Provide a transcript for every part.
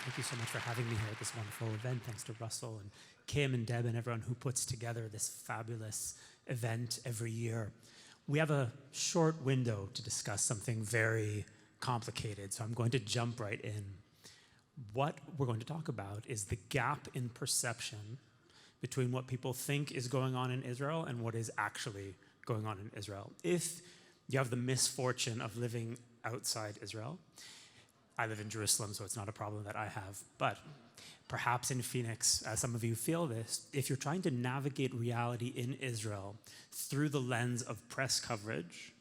Thank you so much for having me here at this wonderful event. Thanks to Russell and Kim and Deb and everyone who puts together this fabulous event every year. We have a short window to discuss something very complicated, so I'm going to jump right in. What we're going to talk about is the gap in perception between what people think is going on in Israel and what is actually going on in Israel. If you have the misfortune of living outside Israel, I live in Jerusalem, so it's not a problem that I have, but perhaps in Phoenix, some of you feel this. If you're trying to navigate reality in Israel through the lens of press coverage,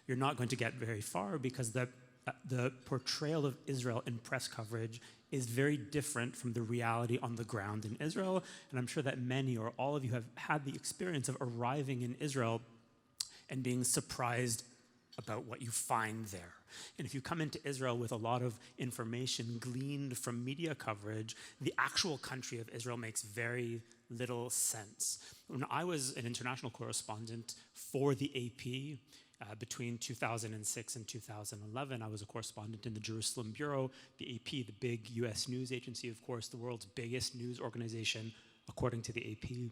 you're not going to get very far because the portrayal of Israel in press coverage is very different from the reality on the ground in Israel. And I'm sure that many or all of you have had the experience of arriving in Israel and being surprised about what you find there. And if you come into Israel with a lot of information gleaned from media coverage, the actual country of Israel makes very little sense. When I was an international correspondent for the AP, between 2006 and 2011, I was a correspondent in the Jerusalem Bureau. The AP, the big US news agency, of course, the world's biggest news organization, according to the AP.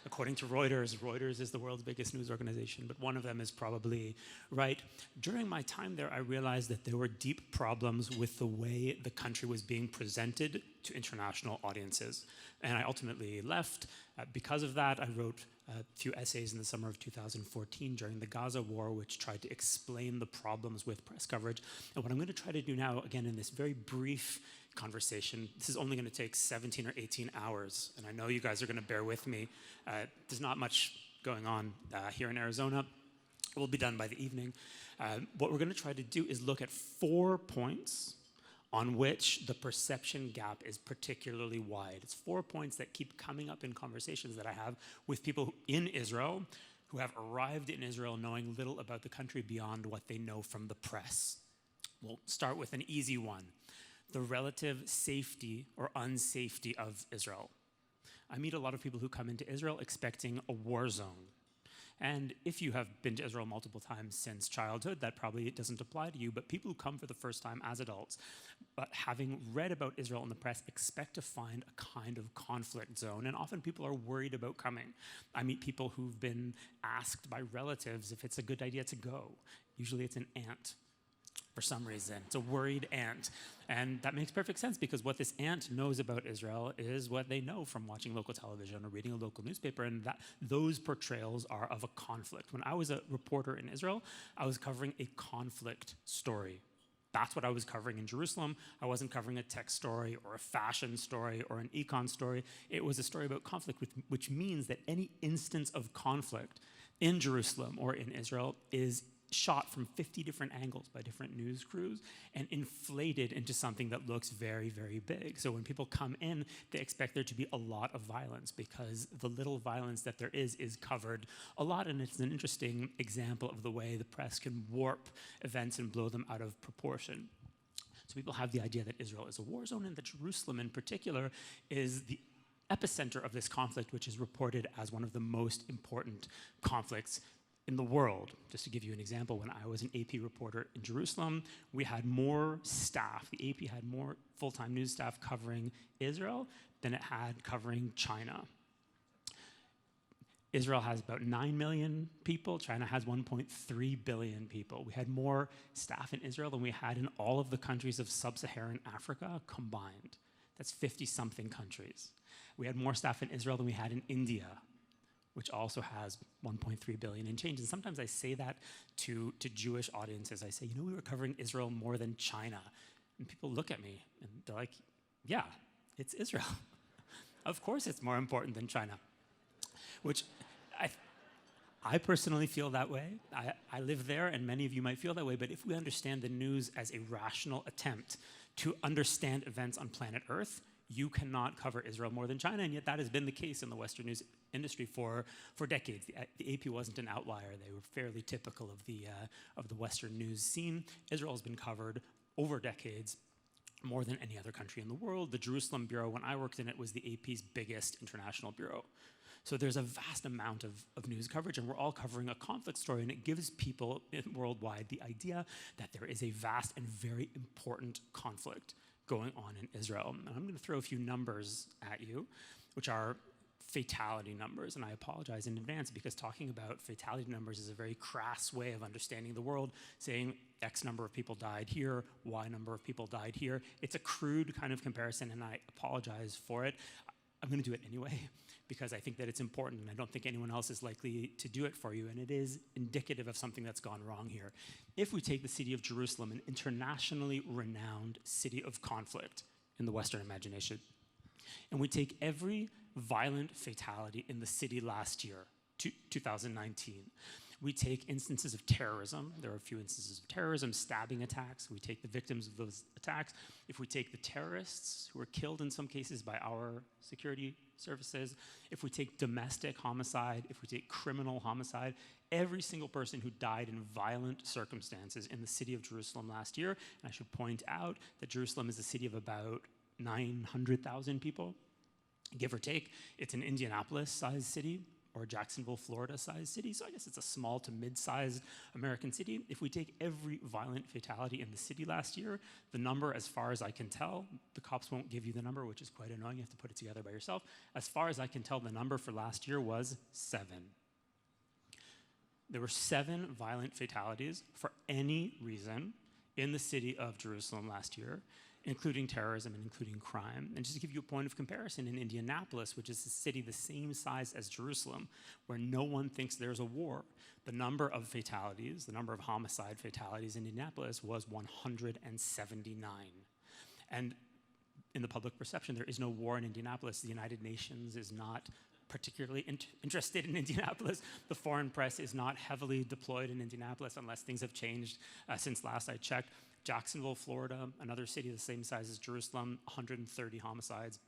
According to Reuters, Reuters is the world's biggest news organization, but one of them is probably right. During my time there, I realized that there were deep problems with the way the country was being presented to international audiences. And I ultimately left. Because of that, I wrote a few essays in the summer of 2014 during the Gaza war, which tried to explain the problems with press coverage. And what I'm going to try to do now, again, in this very brief conversation, this is only going to take 17 or 18 hours, and I know you guys are going to bear with me. There's not much going on here in Arizona. We'll be done by the evening. What we're going to try to do is look at 4 points on which the perception gap is particularly wide. It's 4 points that keep coming up in conversations that I have with people in Israel who have arrived in Israel knowing little about the country beyond what they know from the press. We'll start with an easy one: the relative safety or unsafety of Israel. I meet a lot of people who come into Israel expecting a war zone. And if you have been to Israel multiple times since childhood, that probably doesn't apply to you, but people who come for the first time as adults, but having read about Israel in the press, expect to find a kind of conflict zone, and often people are worried about coming. I meet people who've been asked by relatives if it's a good idea to go. Usually it's an aunt. For some reason. It's a worried aunt. And that makes perfect sense because what this aunt knows about Israel is what they know from watching local television or reading a local newspaper, and that those portrayals are of a conflict. When I was a reporter in Israel, I was covering a conflict story. That's what I was covering in Jerusalem. I wasn't covering a tech story or a fashion story or an econ story. It was a story about conflict, which means that any instance of conflict in Jerusalem or in Israel is shot from 50 different angles by different news crews and inflated into something that looks very, very big. So when people come in, they expect there to be a lot of violence because the little violence that there is covered a lot, and it's an interesting example of the way the press can warp events and blow them out of proportion. So people have the idea that Israel is a war zone and that Jerusalem in particular is the epicenter of this conflict, which is reported as one of the most important conflicts in the world. Just to give you an example, when I was an AP reporter in Jerusalem, we had more staff. The AP had more full-time news staff covering Israel than it had covering China. Israel has about 9 million people. China has 1.3 billion people. We had more staff in Israel than we had in all of the countries of sub-Saharan Africa combined. That's 50-something countries. We had more staff in Israel than we had in India, which also has 1.3 billion and change. And sometimes I say that to Jewish audiences. I say, we were covering Israel more than China. And people look at me and they're like, yeah, it's Israel. Of course it's more important than China. Which I personally feel that way. I live there, and many of you might feel that way, but if we understand the news as a rational attempt to understand events on planet Earth, you cannot cover Israel more than China, and yet that has been the case in the Western news industry for decades. The AP wasn't an outlier. They were fairly typical of the Western news scene. Israel has been covered over decades more than any other country in the world. The Jerusalem Bureau, when I worked in it, was the AP's biggest international bureau. So there's a vast amount of news coverage, and we're all covering a conflict story, and it gives people worldwide the idea that there is a vast and very important conflict going on in Israel. And I'm going to throw a few numbers at you, which are fatality numbers. And I apologize in advance because talking about fatality numbers is a very crass way of understanding the world, saying X number of people died here, Y number of people died here. It's a crude kind of comparison, and I apologize for it. I'm going to do it anyway because I think that it's important, and I don't think anyone else is likely to do it for you, and it is indicative of something that's gone wrong here. If we take the city of Jerusalem, an internationally renowned city of conflict in the Western imagination, and we take every violent fatality in the city last year, 2019. We take instances of terrorism. There are a few instances of terrorism, stabbing attacks. We take the victims of those attacks. If we take the terrorists who were killed in some cases by our security services, if we take domestic homicide, if we take criminal homicide, every single person who died in violent circumstances in the city of Jerusalem last year, and I should point out that Jerusalem is a city of about 900,000 people, give or take. It's an Indianapolis-sized city or a Jacksonville, Florida-sized city, so I guess it's a small to mid-sized American city. If we take every violent fatality in the city last year, the number, as far as I can tell, the cops won't give you the number, which is quite annoying. You have to put it together by yourself. As far as I can tell, the number for last year was 7. There were 7 violent fatalities for any reason in the city of Jerusalem last year, including terrorism and including crime. And just to give you a point of comparison, in Indianapolis, which is a city the same size as Jerusalem, where no one thinks there's a war, the number of fatalities, the number of homicide fatalities in Indianapolis was 179. And in the public perception, there is no war in Indianapolis. The United Nations is not particularly interested in Indianapolis. The foreign press is not heavily deployed in Indianapolis unless things have changed since last I checked. Jacksonville, Florida, another city the same size as Jerusalem, 130 homicides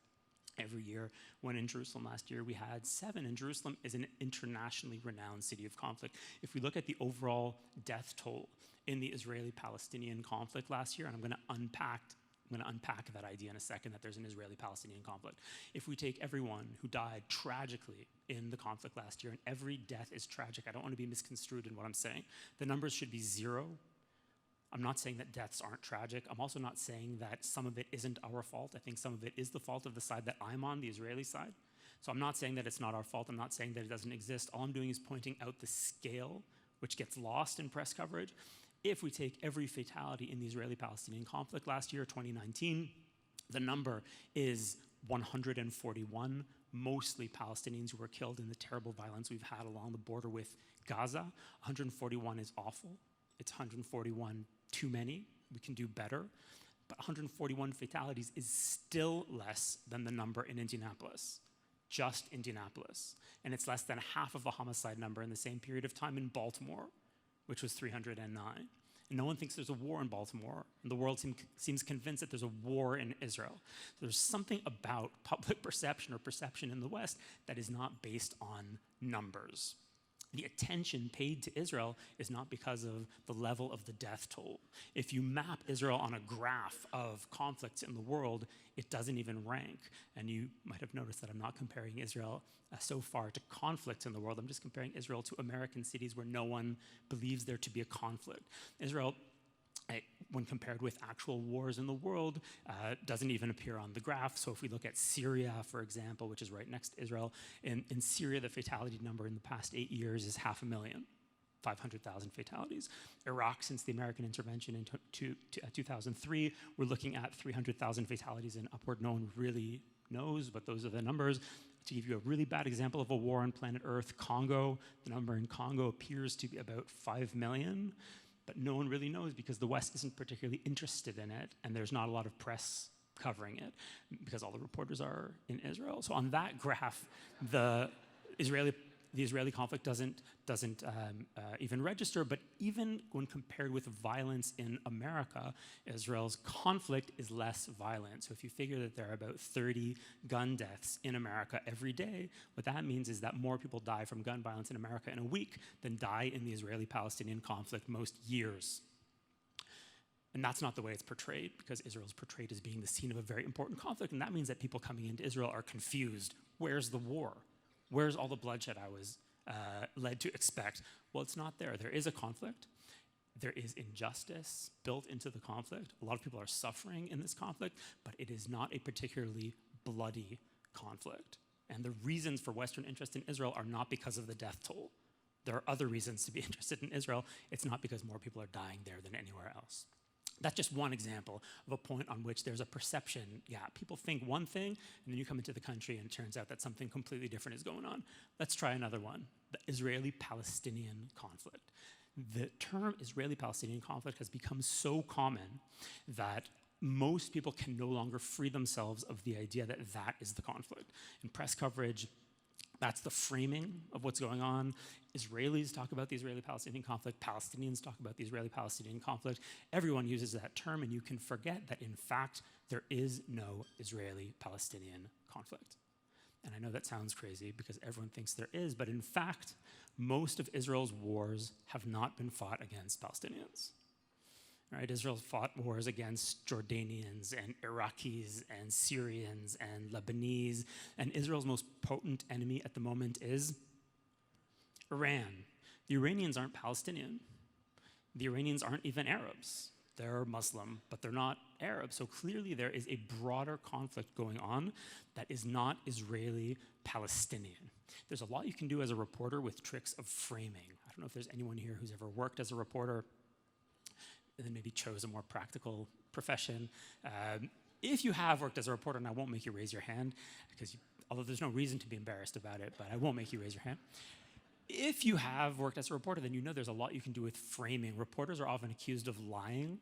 every year, when in Jerusalem last year we had 7. And Jerusalem is an internationally renowned city of conflict. If we look at the overall death toll in the Israeli-Palestinian conflict last year, and I'm going to unpack that idea in a second, that there's an Israeli-Palestinian conflict. If we take everyone who died tragically in the conflict last year, and every death is tragic, I don't want to be misconstrued in what I'm saying, the numbers should be 0. I'm not saying that deaths aren't tragic. I'm also not saying that some of it isn't our fault. I think some of it is the fault of the side that I'm on, the Israeli side. So I'm not saying that it's not our fault. I'm not saying that it doesn't exist. All I'm doing is pointing out the scale, which gets lost in press coverage. If we take every fatality in the Israeli-Palestinian conflict last year, 2019, the number is 141, mostly Palestinians who were killed in the terrible violence we've had along the border with Gaza. 141 is awful. It's 141 too many. We can do better. But 141 fatalities is still less than the number in Indianapolis, just Indianapolis. And it's less than half of the homicide number in the same period of time in Baltimore, which was 309. And no one thinks there's a war in Baltimore, and the world seems convinced that there's a war in Israel. So there's something about public perception or perception in the West that is not based on numbers. The attention paid to Israel is not because of the level of the death toll. If you map Israel on a graph of conflicts in the world, it doesn't even rank. And you might have noticed that I'm not comparing Israel so far to conflicts in the world. I'm just comparing Israel to American cities where no one believes there to be a conflict. Israel, when compared with actual wars in the world, doesn't even appear on the graph. So if we look at Syria, for example, which is right next to Israel, in Syria, the fatality number in the past 8 years is 500,000, 500,000 fatalities. Iraq, since the American intervention in 2003, we're looking at 300,000 fatalities and upward. No one really knows, but those are the numbers. To give you a really bad example of a war on planet Earth, Congo, the number in Congo appears to be about 5 million. But no one really knows because the West isn't particularly interested in it, and there's not a lot of press covering it because all the reporters are in Israel. So on that graph, the Israeli conflict doesn't even register, but even when compared with violence in America, Israel's conflict is less violent. So if you figure that there are about 30 gun deaths in America every day, what that means is that more people die from gun violence in America in a week than die in the Israeli-Palestinian conflict most years. And that's not the way it's portrayed, because Israel's portrayed as being the scene of a very important conflict, and that means that people coming into Israel are confused. Where's the war? Where's all the bloodshed I was led to expect? Well, it's not there. There is a conflict. There is injustice built into the conflict. A lot of people are suffering in this conflict, but it is not a particularly bloody conflict. And the reasons for Western interest in Israel are not because of the death toll. There are other reasons to be interested in Israel. It's not because more people are dying there than anywhere else. That's just one example of a point on which there's a perception gap. People think one thing, and then you come into the country and it turns out that something completely different is going on. Let's try another one, the Israeli-Palestinian conflict. The term Israeli-Palestinian conflict has become so common that most people can no longer free themselves of the idea that that is the conflict. In press coverage, that's the framing of what's going on. Israelis talk about the Israeli-Palestinian conflict. Palestinians talk about the Israeli-Palestinian conflict. Everyone uses that term, and you can forget that, in fact, there is no Israeli-Palestinian conflict. And I know that sounds crazy because everyone thinks there is, but in fact, most of Israel's wars have not been fought against Palestinians. Right? Israel fought wars against Jordanians and Iraqis and Syrians and Lebanese, and Israel's most potent enemy at the moment is Iran. The Iranians aren't Palestinian. The Iranians aren't even Arabs. They're Muslim, but they're not Arab. So clearly there is a broader conflict going on that is not Israeli-Palestinian. There's a lot you can do as a reporter with tricks of framing. I don't know if there's anyone here who's ever worked as a reporter and then maybe chose a more practical profession. If you have worked as a reporter, and I won't make you raise your hand, because although there's no reason to be embarrassed about it, but I won't make you raise your hand. If you have worked as a reporter, then you know there's a lot you can do with framing. Reporters are often accused of lying,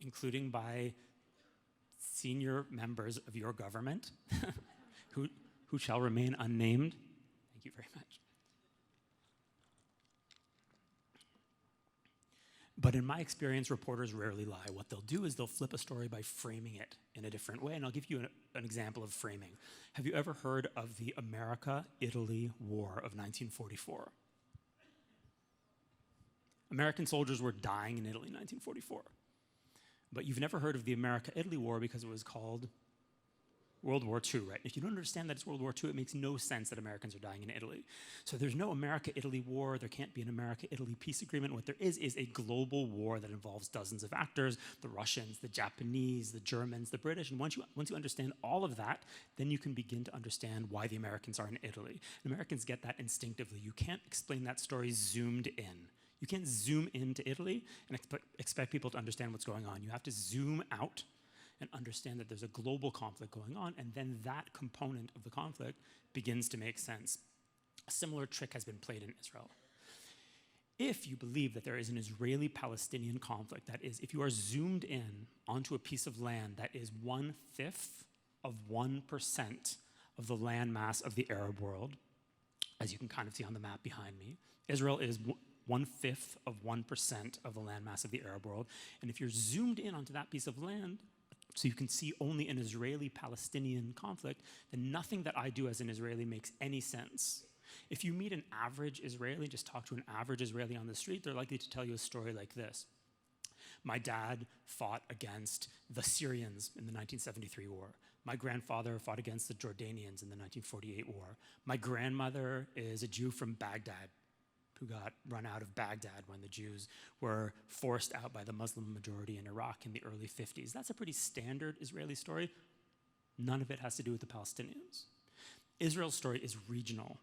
including by senior members of your government, who shall remain unnamed. Thank you very much. But in my experience, reporters rarely lie. What they'll do is they'll flip a story by framing it in a different way, and I'll give you an example of framing. Have you ever heard of the America-Italy War of 1944? American soldiers were dying in Italy in 1944. But you've never heard of the America-Italy War because it was called World War II, right? If you don't understand that it's World War II, it makes no sense that Americans are dying in Italy. So there's no America-Italy war. There can't be an America-Italy peace agreement. What there is a global war that involves dozens of actors, the Russians, the Japanese, the Germans, the British. And once you understand all of that, then you can begin to understand why the Americans are in Italy. And Americans get that instinctively. You can't explain that story zoomed in. You can't zoom into Italy and expect people to understand what's going on. You have to zoom out and understand that there's a global conflict going on, and then that component of the conflict begins to make sense. A similar trick has been played in Israel. If you believe that there is an Israeli-Palestinian conflict, that is, if you are zoomed in onto a piece of land that is 1/5 of 1% of the land mass of the Arab world, as you can kind of see on the map behind me, Israel is 1/5 of 1% of the land mass of the Arab world, and if you're zoomed in onto that piece of land, so you can see only an Israeli-Palestinian conflict, then nothing that I do as an Israeli makes any sense. If you meet an average Israeli, just talk to an average Israeli on the street, they're likely to tell you a story like this. My dad fought against the Syrians in the 1973 war. My grandfather fought against the Jordanians in the 1948 war. My grandmother is a Jew from Baghdad, who got run out of Baghdad when the Jews were forced out by the Muslim majority in Iraq in the early 50s. That's a pretty standard Israeli story. None of it has to do with the Palestinians. Israel's story is regional.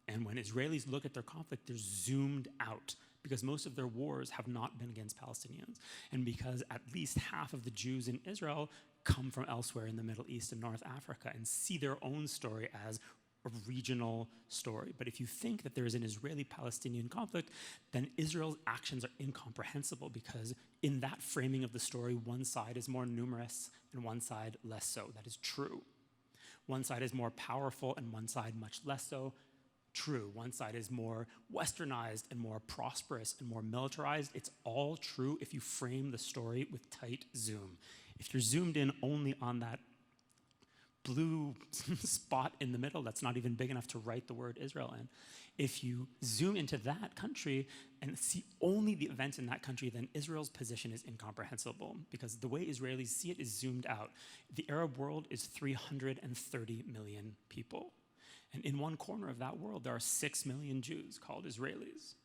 And when Israelis look at their conflict, they're zoomed out because most of their wars have not been against Palestinians. And because at least half of the Jews in Israel come from elsewhere in the Middle East and North Africa and see their own story as a regional story. But if you think that there is an Israeli-Palestinian conflict, then Israel's actions are incomprehensible because in that framing of the story, one side is more numerous and one side less so. That is true. One side is more powerful and one side much less so. True. One side is more westernized and more prosperous and more militarized. It's all true if you frame the story with tight zoom. If you're zoomed in only on that blue spot in the middle that's not even big enough to write the word Israel in. If you zoom into that country and see only the events in that country, then Israel's position is incomprehensible because the way Israelis see it is zoomed out. The Arab world is 330 million people. And in one corner of that world, there are 6 million Jews called Israelis.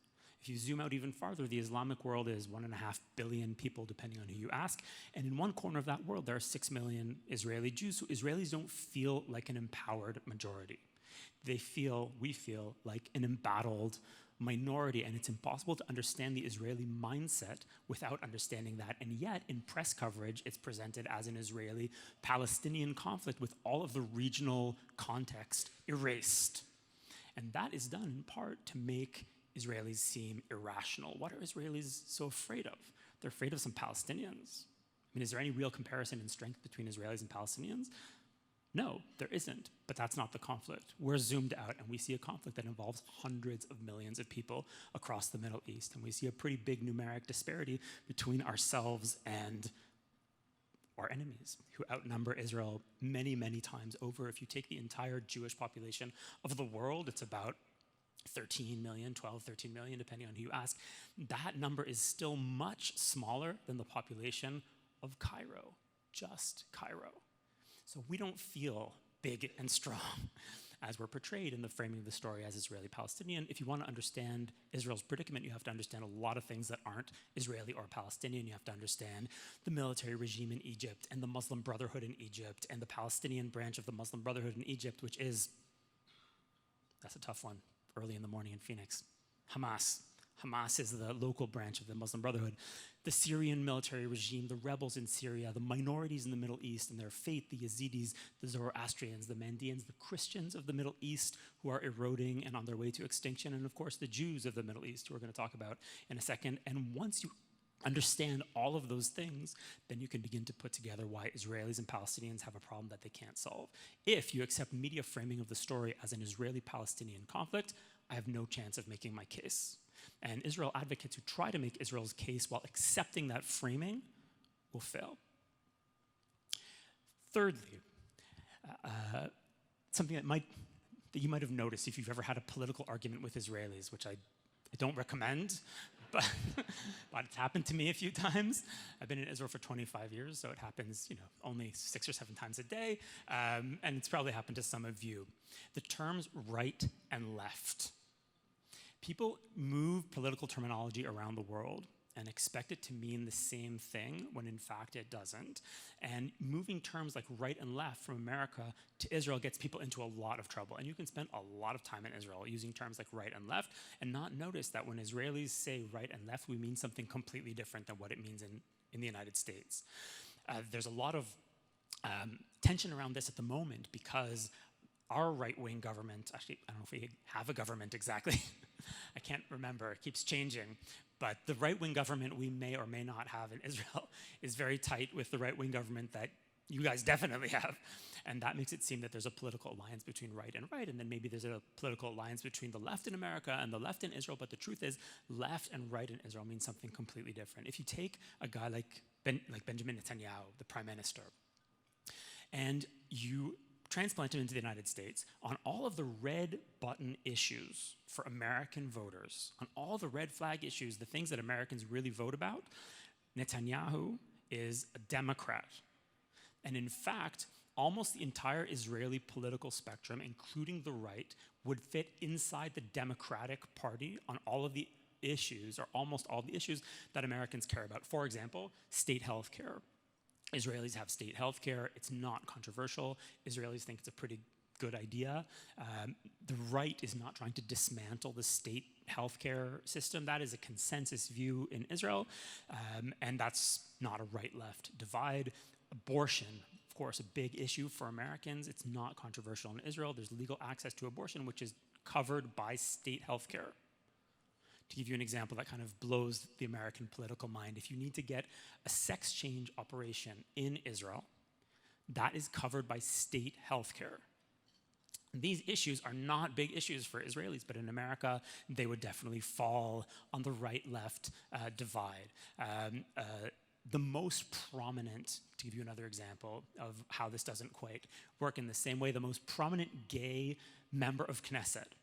If you zoom out even farther, the Islamic world is 1.5 billion people, depending on who you ask. And in one corner of that world, there are 6 million Israeli Jews. So Israelis don't feel like an empowered majority. We feel like an embattled minority, and it's impossible to understand the Israeli mindset without understanding that. And yet, in press coverage, it's presented as an Israeli-Palestinian conflict with all of the regional context erased. And that is done in part to make Israelis seem irrational. What are Israelis so afraid of? They're afraid of some Palestinians. I mean, is there any real comparison in strength between Israelis and Palestinians? No, there isn't, but that's not the conflict. We're zoomed out and we see a conflict that involves hundreds of millions of people across the Middle East. And we see a pretty big numeric disparity between ourselves and our enemies, who outnumber Israel many, many times over. If you take the entire Jewish population of the world, it's about 13 million, 12, 13 million, depending on who you ask. That number is still much smaller than the population of Cairo, just Cairo. So we don't feel big and strong as we're portrayed in the framing of the story as Israeli-Palestinian. If you want to understand Israel's predicament, you have to understand a lot of things that aren't Israeli or Palestinian. You have to understand the military regime in Egypt and the Muslim Brotherhood in Egypt and the Palestinian branch of the Muslim Brotherhood in Egypt, which is, that's a tough one, early in the morning in Phoenix, Hamas. Hamas is the local branch of the Muslim Brotherhood. The Syrian military regime, the rebels in Syria, the minorities in the Middle East and their faith, the Yazidis, the Zoroastrians, the Mandeans, the Christians of the Middle East who are eroding and on their way to extinction, and of course the Jews of the Middle East, who we're going to talk about in a second. And once you understand all of those things, then you can begin to put together why Israelis and Palestinians have a problem that they can't solve. If you accept media framing of the story as an Israeli-Palestinian conflict, I have no chance of making my case. And Israel advocates who try to make Israel's case while accepting that framing will fail. Thirdly, something that you might have noticed if you've ever had a political argument with Israelis, which I don't recommend, but it's happened to me a few times. I've been in Israel for 25 years, so it happens, only 6 or 7 times a day, and it's probably happened to some of you. The terms right and left. People move political terminology around the world and expect it to mean the same thing when in fact it doesn't. And moving terms like right and left from America to Israel gets people into a lot of trouble. And you can spend a lot of time in Israel using terms like right and left and not notice that when Israelis say right and left, we mean something completely different than what it means in the United States. There's a lot of tension around this at the moment because our right-wing government, actually, I don't know if we have a government exactly. I can't remember, it keeps changing. But the right-wing government we may or may not have in Israel is very tight with the right-wing government that you guys definitely have. And that makes it seem that there's a political alliance between right, and then maybe there's a political alliance between the left in America and the left in Israel. But the truth is, left and right in Israel mean something completely different. If you take a guy like Benjamin Netanyahu, the prime minister, and you transplant him into the United States, on all of the red button issues for American voters, on all the red flag issues, the things that Americans really vote about, Netanyahu is a Democrat. And in fact, almost the entire Israeli political spectrum, including the right, would fit inside the Democratic Party on all of the issues, or almost all the issues that Americans care about. For example, state health care. Israelis have state health care. It's not controversial. Israelis think it's a pretty good idea. The right is not trying to dismantle the state healthcare system. That is a consensus view in Israel, and that's not a right-left divide. Abortion, of course, a big issue for Americans. It's not controversial in Israel. There's legal access to abortion, which is covered by state healthcare. To give you an example that kind of blows the American political mind, if you need to get a sex change operation in Israel, that is covered by state healthcare. These issues are not big issues for Israelis, but in America, they would definitely fall on the right-left divide. The most prominent, to give you another example of how this doesn't quite work in the same way, the most prominent gay member of Knesset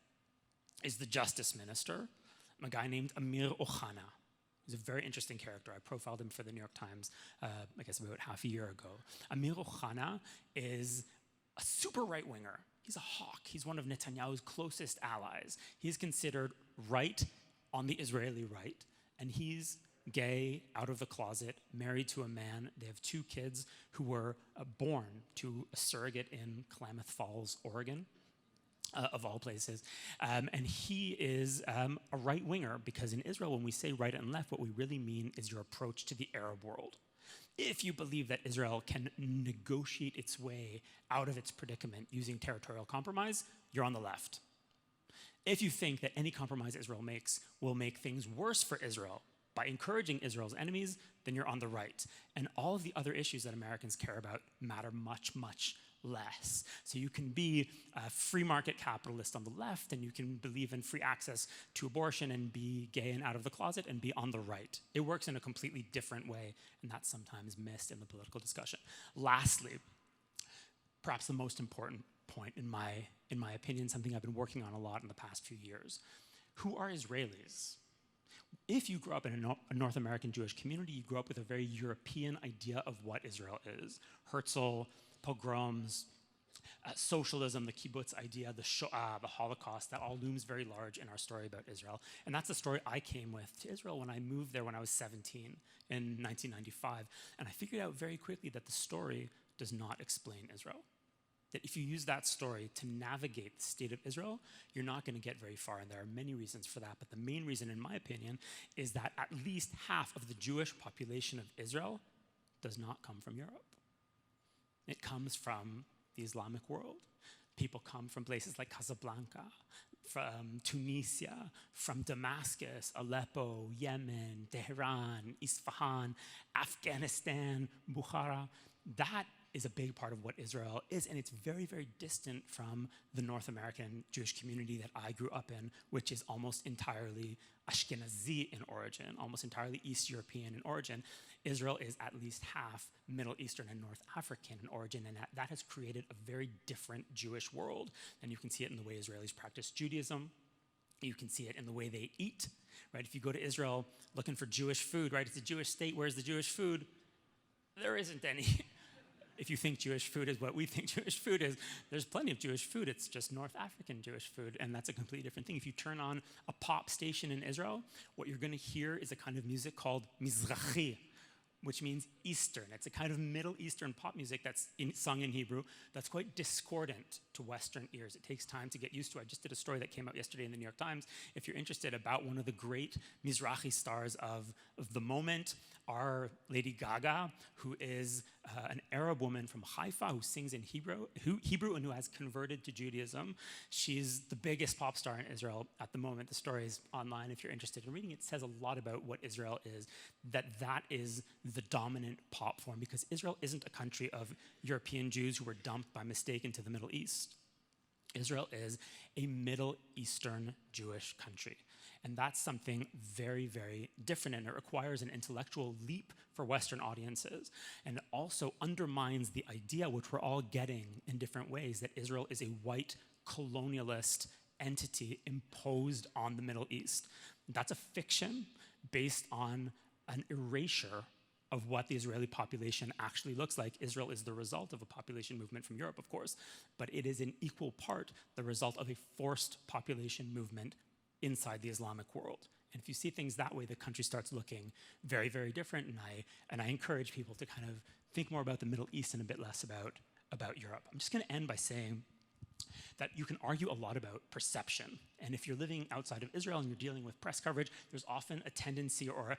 is the justice minister, a guy named Amir Ohana. He's a very interesting character. I profiled him for the New York Times, I guess about half a year ago. Amir Ohana is a super right-winger. He's a hawk. He's one of Netanyahu's closest allies. He's considered right on the Israeli right, and he's gay, out of the closet, married to a man. They have 2 kids who were born to a surrogate in Klamath Falls, Oregon, of all places. And he is a right-winger, because in Israel, when we say right and left, what we really mean is your approach to the Arab world. If you believe that Israel can negotiate its way out of its predicament using territorial compromise, you're on the left. If you think that any compromise Israel makes will make things worse for Israel by encouraging Israel's enemies, then you're on the right. And all of the other issues that Americans care about matter much, much less. So you can be a free market capitalist on the left, and you can believe in free access to abortion and be gay and out of the closet and be on the right. It works in a completely different way, and that's sometimes missed in the political discussion. Lastly, perhaps the most important point in my opinion, something I've been working on a lot in the past few years. Who are Israelis? If you grew up in a North American Jewish community, you grew up with a very European idea of what Israel is. Herzl, pogroms, socialism, the kibbutz idea, the Shoah, the Holocaust, that all looms very large in our story about Israel. And that's the story I came with to Israel when I moved there when I was 17 in 1995. And I figured out very quickly that the story does not explain Israel. That if you use that story to navigate the state of Israel, you're not going to get very far. And there are many reasons for that. But the main reason, in my opinion, is that at least half of the Jewish population of Israel does not come from Europe. It comes from the Islamic world. People come from places like Casablanca, from Tunisia, from Damascus, Aleppo, Yemen, Tehran, Isfahan, Afghanistan, Bukhara. That is a big part of what Israel is, and it's very, very distant from the North American Jewish community that I grew up in, which is almost entirely Ashkenazi in origin, almost entirely East European in origin. Israel is at least half Middle Eastern and North African in origin, and that has created a very different Jewish world. And you can see it in the way Israelis practice Judaism. You can see it in the way they eat, right? If you go to Israel looking for Jewish food, right? It's a Jewish state. Where's the Jewish food? There isn't any. If you think Jewish food is what we think Jewish food is, there's plenty of Jewish food. It's just North African Jewish food, and that's a completely different thing. If you turn on a pop station in Israel, what you're going to hear is a kind of music called Mizrahi, which means Eastern. It's a kind of Middle Eastern pop music that's sung in Hebrew that's quite discordant to Western ears. It takes time to get used to. I just did a story that came out yesterday in the New York Times, if you're interested, about one of the great Mizrahi stars of the moment, our Lady Gaga, who is an Arab woman from Haifa who sings in Hebrew and who has converted to Judaism. She's the biggest pop star in Israel at the moment. The story is online if you're interested in reading it. It says a lot about what Israel is, that is the dominant pop form, because Israel isn't a country of European Jews who were dumped by mistake into the Middle East. Israel is a Middle Eastern Jewish country. And that's something very, very different, and it requires an intellectual leap for Western audiences, and it also undermines the idea, which we're all getting in different ways, that Israel is a white colonialist entity imposed on the Middle East. That's a fiction based on an erasure of what the Israeli population actually looks like. Israel is the result of a population movement from Europe, of course, but it is in equal part the result of a forced population movement inside the Islamic world. And if you see things that way, the country starts looking very, very different. And I encourage people to kind of think more about the Middle East and a bit less about Europe. I'm just going to end by saying that you can argue a lot about perception. And if you're living outside of Israel and you're dealing with press coverage, there's often a tendency or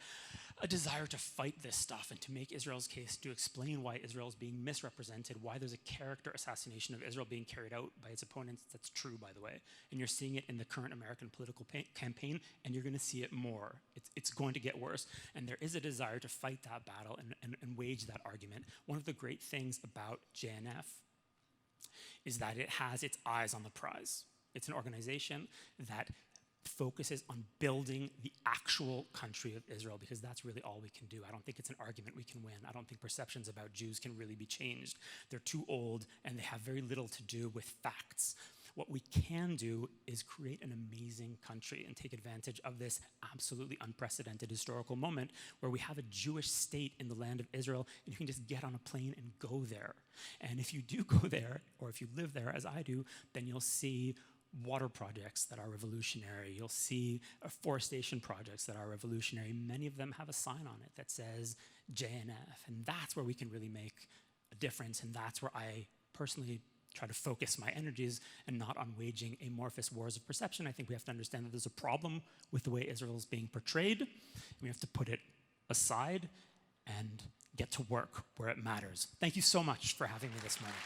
a desire to fight this stuff and to make Israel's case, to explain why Israel is being misrepresented, why there's a character assassination of Israel being carried out by its opponents. That's true, by the way. And you're seeing it in the current American political campaign, and you're going to see it more. It's going to get worse. And there is a desire to fight that battle and wage that argument. One of the great things about JNF is that it has its eyes on the prize. It's an organization that focuses on building the actual country of Israel, because that's really all we can do. I don't think it's an argument we can win. I don't think perceptions about Jews can really be changed. They're too old, and they have very little to do with facts. What we can do is create an amazing country and take advantage of this absolutely unprecedented historical moment where we have a Jewish state in the land of Israel, and you can just get on a plane and go there. And if you do go there, or if you live there as I do, then you'll see water projects that are revolutionary. You'll see afforestation projects that are revolutionary. Many of them have a sign on it that says JNF, and that's where we can really make a difference, and that's where I personally try to focus my energies and not on waging amorphous wars of perception. I think we have to understand that there's a problem with the way Israel is being portrayed, and we have to put it aside and get to work where it matters. Thank you so much for having me this morning.